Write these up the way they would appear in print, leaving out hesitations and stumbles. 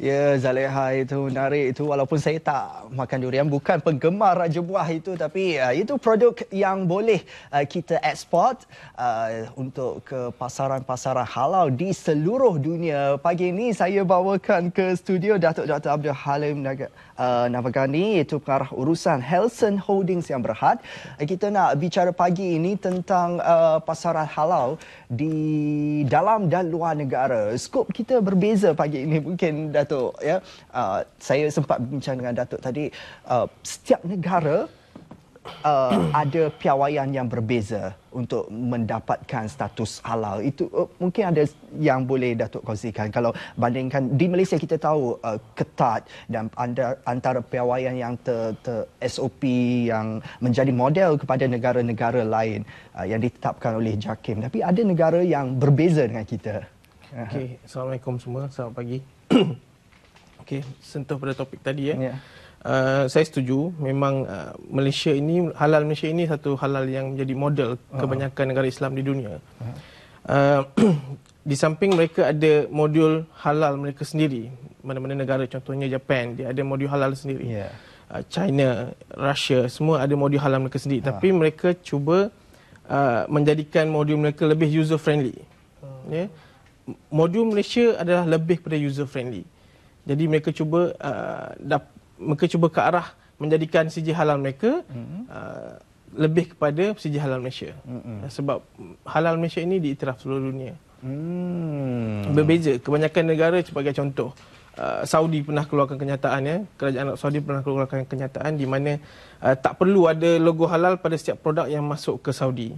Ya, Zaleha itu menarik itu, walaupun saya tak makan durian, bukan penggemar raja buah itu, tapi itu produk yang boleh kita ekspor untuk ke pasaran-pasaran halal di seluruh dunia. Pagi ini saya bawakan ke studio Datuk Dr. Abdul Halim Navagani, iaitu pengarah urusan Helson Holdings yang berhad. Kita nak bicara pagi ini tentang pasaran halal di dalam dan luar negara. Skop kita berbeza pagi ini mungkin, Datuk, ya. Saya sempat bincang dengan Datuk tadi, setiap negara ada piawaian yang berbeza untuk mendapatkan status halal. Itu mungkin ada yang boleh Datuk kongsikan. Kalau bandingkan di Malaysia, kita tahu ketat, dan antara piawaian yang SOP yang menjadi model kepada negara-negara lain yang ditetapkan oleh JAKIM. Tapi ada negara yang berbeza dengan kita. Okey, Assalamualaikum semua. Selamat pagi. Okey, sentuh pada topik tadi ya. Yeah. Saya setuju, memang halal Malaysia ini satu halal yang menjadi model kebanyakan negara Islam di dunia. Di samping mereka ada modul halal mereka sendiri, mana-mana negara, contohnya Japan, dia ada modul halal sendiri. Yeah. China, Russia, semua ada modul halal mereka sendiri. Tapi mereka cuba menjadikan modul mereka lebih user friendly. Yeah. Modul Malaysia adalah lebih pada user friendly. Jadi mereka cuba ke arah menjadikan sijil halal mereka lebih kepada sijil halal Malaysia. Sebab halal Malaysia ini diiktiraf seluruh dunia. Berbeza. Kebanyakan negara, sebagai contoh, Saudi pernah keluarkan kenyataan, ya. Kerajaan Arab Saudi pernah keluarkan kenyataan di mana tak perlu ada logo halal pada setiap produk yang masuk ke Saudi.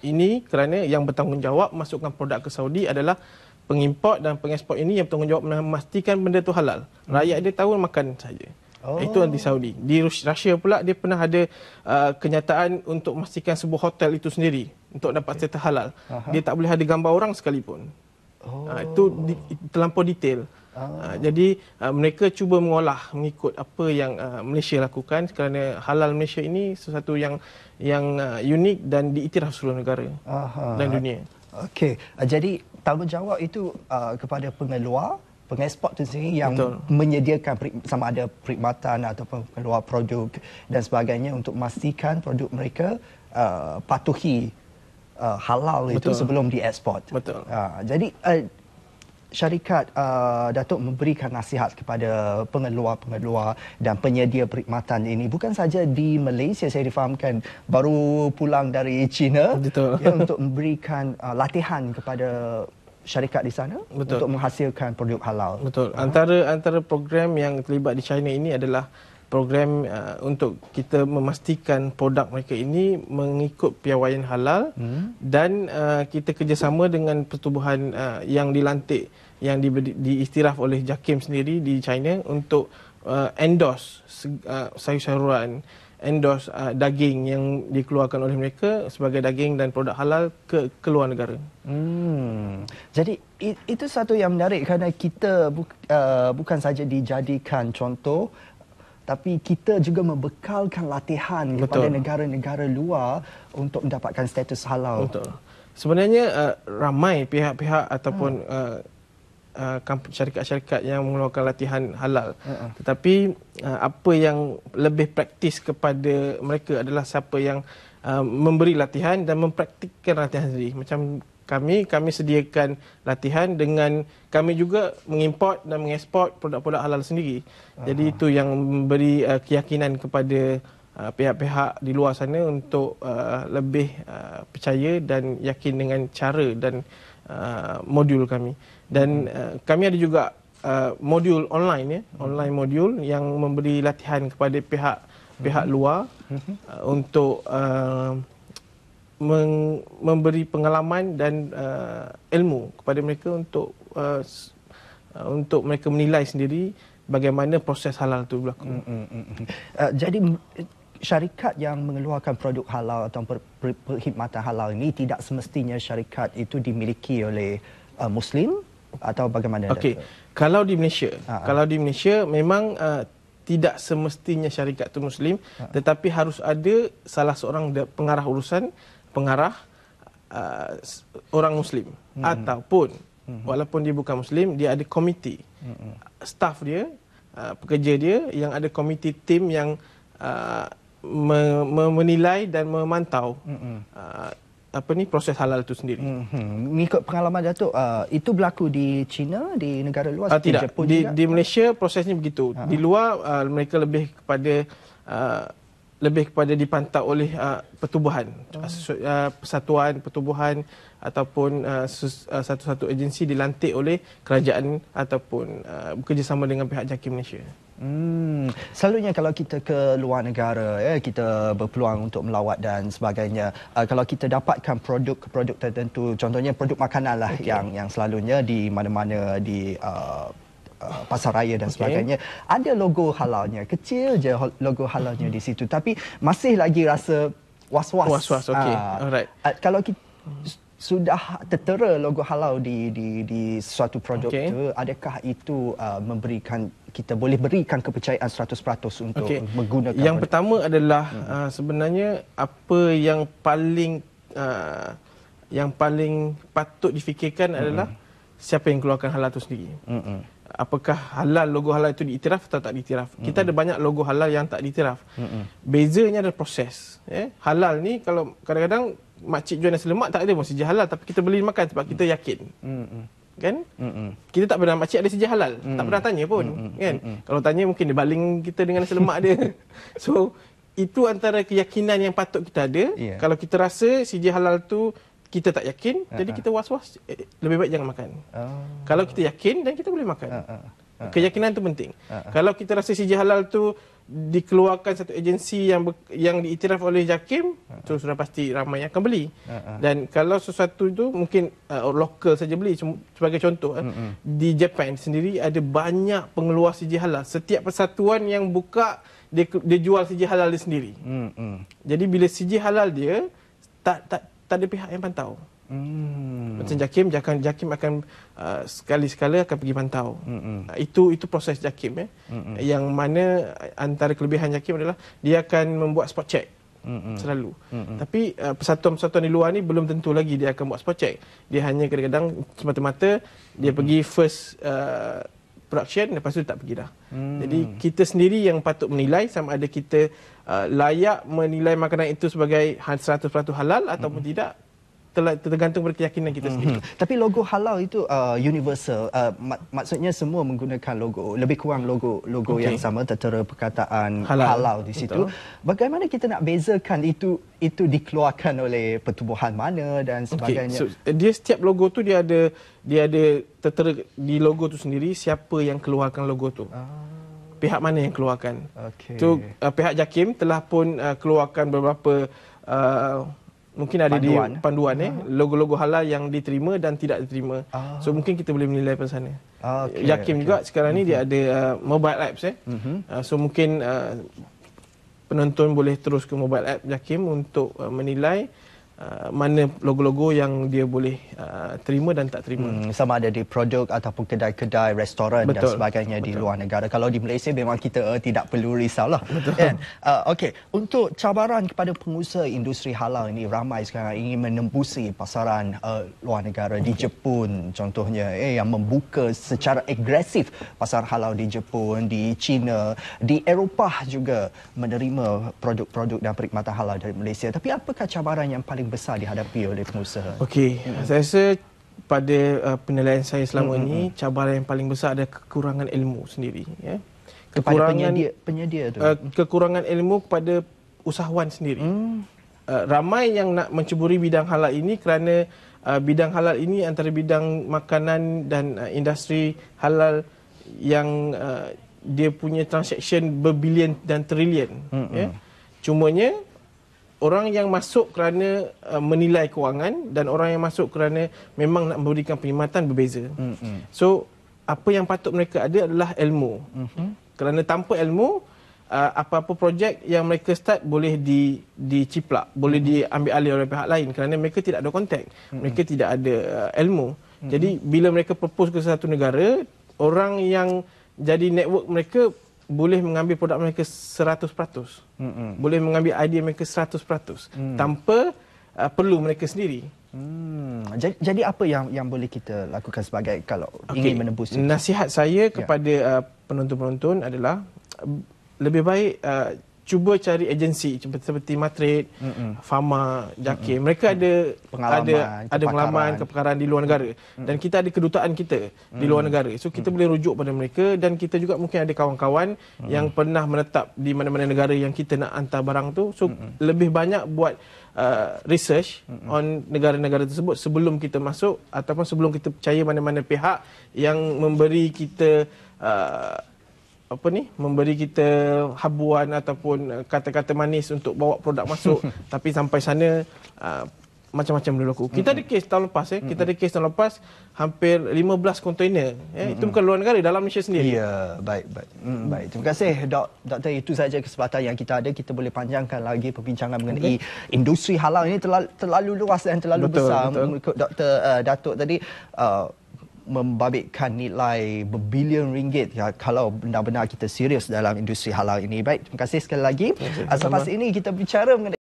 Ini kerana yang bertanggungjawab masukkan produk ke Saudi adalah pengimport dan pengeksport ini, yang bertanggungjawab memastikan benda itu halal. Rakyat dia tahu makan saja. Itu di Saudi. Di Russia pula dia pernah ada kenyataan untuk memastikan sebuah hotel itu sendiri untuk dapat status halal. Dia tak boleh ada gambar orang sekalipun. Itu terlampau detail. Jadi mereka cuba mengolah mengikut apa yang Malaysia lakukan, kerana halal Malaysia ini sesuatu yang unik dan diiktiraf seluruh negara dan dunia. Okey, jadi tanggungjawab itu kepada pengeluar, pengeksport itu sendiri yang menyediakan sama ada perkhidmatan ataupun keluar produk dan sebagainya untuk memastikan produk mereka patuhi halal itu sebelum dieksport. Jadi syarikat Datuk memberikan nasihat kepada pengeluar-pengeluar dan penyedia perkhidmatan ini, bukan saja di Malaysia. Saya difahamkan baru pulang dari China, ya, untuk memberikan latihan kepada syarikat di sana untuk menghasilkan produk halal. Antara program yang terlibat di China ini adalah program untuk kita memastikan produk mereka ini mengikut piawaian halal, dan kita kerjasama dengan pertubuhan yang dilantik, yang diiktiraf oleh JAKIM sendiri di China untuk endorse sayur-sayuran, endorse daging yang dikeluarkan oleh mereka sebagai daging dan produk halal ke luar negara. Jadi itu satu yang menarik, kerana kita bukan saja dijadikan contoh, tapi kita juga membekalkan latihan kepada negara-negara luar untuk mendapatkan status halal. Sebenarnya ramai pihak-pihak ataupun syarikat-syarikat yang mengeluarkan latihan halal. Tetapi apa yang lebih praktis kepada mereka adalah siapa yang memberi latihan dan mempraktikkan latihan sendiri. Macam kami sediakan latihan dengan kami juga mengimport dan mengeksport produk-produk halal sendiri. Jadi itu yang memberi keyakinan kepada pihak-pihak di luar sana untuk lebih percaya dan yakin dengan cara dan modul kami. Dan kami ada juga modul online, ya, online modul yang memberi latihan kepada pihak luar untuk memberi pengalaman dan ilmu kepada mereka untuk mereka menilai sendiri bagaimana proses halal itu berlaku. Jadi syarikat yang mengeluarkan produk halal atau perkhidmatan halal ini tidak semestinya syarikat itu dimiliki oleh Muslim atau bagaimana? Okey, kalau di Malaysia memang tidak semestinya syarikat itu Muslim, tetapi harus ada salah seorang pengarah orang Muslim, ataupun walaupun dia bukan Muslim, dia ada komiti staff dia, pekerja dia yang ada komiti tim yang menilai dan memantau proses halal itu sendiri. Mengikut pengalaman Datuk, itu berlaku di China, di negara luar, di tidak. Jepun juga? Di Malaysia prosesnya begitu. Di luar mereka lebih kepada dipantau oleh pertubuhan, persatuan pertubuhan ataupun satu-satu agensi dilantik oleh kerajaan ataupun bekerjasama dengan pihak JAKIM Malaysia. Selalunya kalau kita ke luar negara, kita berpeluang untuk melawat dan sebagainya. Kalau kita dapatkan produk-produk tertentu, contohnya produk makanan lah, yang selalunya di mana-mana di pasar raya dan sebagainya, ada logo halalnya, kecil je logo halalnya di situ, tapi masih lagi rasa was-was. Alright. Kalau kita sudah tertera logo halal di suatu produk itu, adakah itu kita boleh berikan kepercayaan 100% untuk menggunakan yang produk? pertama adalah sebenarnya apa yang paling patut difikirkan adalah siapa yang keluarkan halal itu sendiri. Apakah halal, logo halal itu diiktiraf atau tak diiktiraf? Kita ada banyak logo halal yang tak diiktiraf. Bezanya adalah proses. Halal ni kalau kadang-kadang makcik jual nasi lemak tak ada pun sijil halal, tapi kita beli makan sebab kita yakin. Kan? Kita tak pernah makcik ada sijil halal, tak pernah tanya pun, kan? Kalau tanya mungkin dia baling kita dengan nasi lemak dia. So itu antara keyakinan yang patut kita ada. Kalau kita rasa sijil halal tu kita tak yakin, jadi kita was-was, lebih baik jangan makan. Kalau kita yakin, dan kita boleh makan. Keyakinan tu penting. Kalau kita rasa sijil halal tu dikeluarkan satu agensi yang diiktiraf oleh JAKIM, tu sudah pasti ramai yang akan beli. Dan kalau sesuatu itu mungkin lokal saja beli, sebagai contoh, di Jepun sendiri ada banyak pengeluar sijil halal. Setiap persatuan yang buka, dia jual sijil halal dia sendiri. Jadi bila sijil halal dia tak ada pihak yang pantau. Macam JAKIM akan sekali-sekala akan pergi pantau. Itu proses JAKIM. Yang mana antara kelebihan JAKIM adalah dia akan membuat spot check selalu. Tapi persatuan-persatuan di luar ni belum tentu lagi dia akan buat spot check. Dia hanya kadang-kadang semata-mata dia pergi first production, lepas tu tak pergi dah. Jadi kita sendiri yang patut menilai sama ada kita layak menilai makanan itu sebagai 100% halal ataupun tidak, tergantung pada keyakinan kita sendiri. Tapi logo halal itu universal. Maksudnya semua menggunakan logo, lebih kurang logo yang sama, tertera perkataan halal di situ. Bagaimana kita nak bezakan itu dikeluarkan oleh pertubuhan mana dan sebagainya? So, dia setiap logo tu dia ada tertera di logo tu sendiri siapa yang keluarkan logo tu. Pihak mana yang keluarkan. So, pihak JAKIM telah pun keluarkan beberapa mungkin ada panduan logo-logo halal yang diterima dan tidak diterima. So mungkin kita boleh menilai pada sana. JAKIM juga sekarang ni dia ada mobile apps. So mungkin penonton boleh terus ke mobile app JAKIM untuk menilai mana logo-logo yang dia boleh terima dan tak terima. Sama ada di produk ataupun kedai-kedai, restoran dan sebagainya di luar negara. Kalau di Malaysia memang kita tidak perlu risaulah. Kan? Okey, untuk cabaran kepada pengusaha industri halal ini, ramai sekarang ingin menembusi pasaran luar negara. Di Jepun contohnya, yang membuka secara agresif pasar halal di Jepun, di China, di Eropah juga menerima produk-produk dan perkhidmatan halal dari Malaysia. Tapi apakah cabaran yang paling besar dihadapi oleh pengusaha? Okey, saya rasa pada penilaian saya selama ini, cabaran yang paling besar adalah kekurangan ilmu sendiri. Kekurangan penyedia tu. Kekurangan ilmu kepada usahawan sendiri. Ramai yang nak menceburi bidang halal ini kerana bidang halal ini antara bidang makanan dan industri halal yang dia punya transaction berbilion dan trilion. Cumanya orang yang masuk kerana menilai kewangan dan orang yang masuk kerana memang nak memberikan perkhidmatan berbeza. So, apa yang patut mereka ada adalah ilmu. Kerana tanpa ilmu, apa-apa projek yang mereka start boleh diciplak, boleh diambil alih oleh pihak lain kerana mereka tidak ada kontak, mereka tidak ada ilmu. Jadi, bila mereka propose ke satu negara, orang yang jadi network mereka boleh mengambil produk mereka 100%. Boleh mengambil idea mereka 100%. Tanpa perlu mereka sendiri. Jadi apa yang boleh kita lakukan sebagai kalau ingin menembus itu? Nasihat saya kepada penonton-penonton adalah lebih baik cuba cari agensi seperti Matrade, Pharma, Jakir. Mereka ada pengalaman, kepakaran di luar negara. Dan kita ada kedutaan kita di luar negara. So kita boleh rujuk pada mereka, dan kita juga mungkin ada kawan-kawan yang pernah menetap di mana-mana negara yang kita nak hantar barang tu. So lebih banyak buat research on negara-negara tersebut sebelum kita masuk, ataupun sebelum kita percaya mana-mana pihak yang memberi kita memberi kita habuan ataupun kata-kata manis untuk bawa produk masuk. Tapi sampai sana macam-macam berlaku. Kita ada kes tahun lepas kita ada kes tahun lepas hampir 15 kontainer. Itu bukan luar negara, dalam Malaysia sendiri. Ya, baik. Baik. Terima kasih Doktor. Itu saja kesempatan yang kita ada. Kita boleh panjangkan lagi perbincangan mengenai industri halal ini terlalu luas dan terlalu besar. Mengikut Datuk tadi, membabitkan nilai berbilion ringgit kalau benar-benar kita serius dalam industri halal ini. Baik, terima kasih sekali lagi. Selepas ini kita bicara mengenai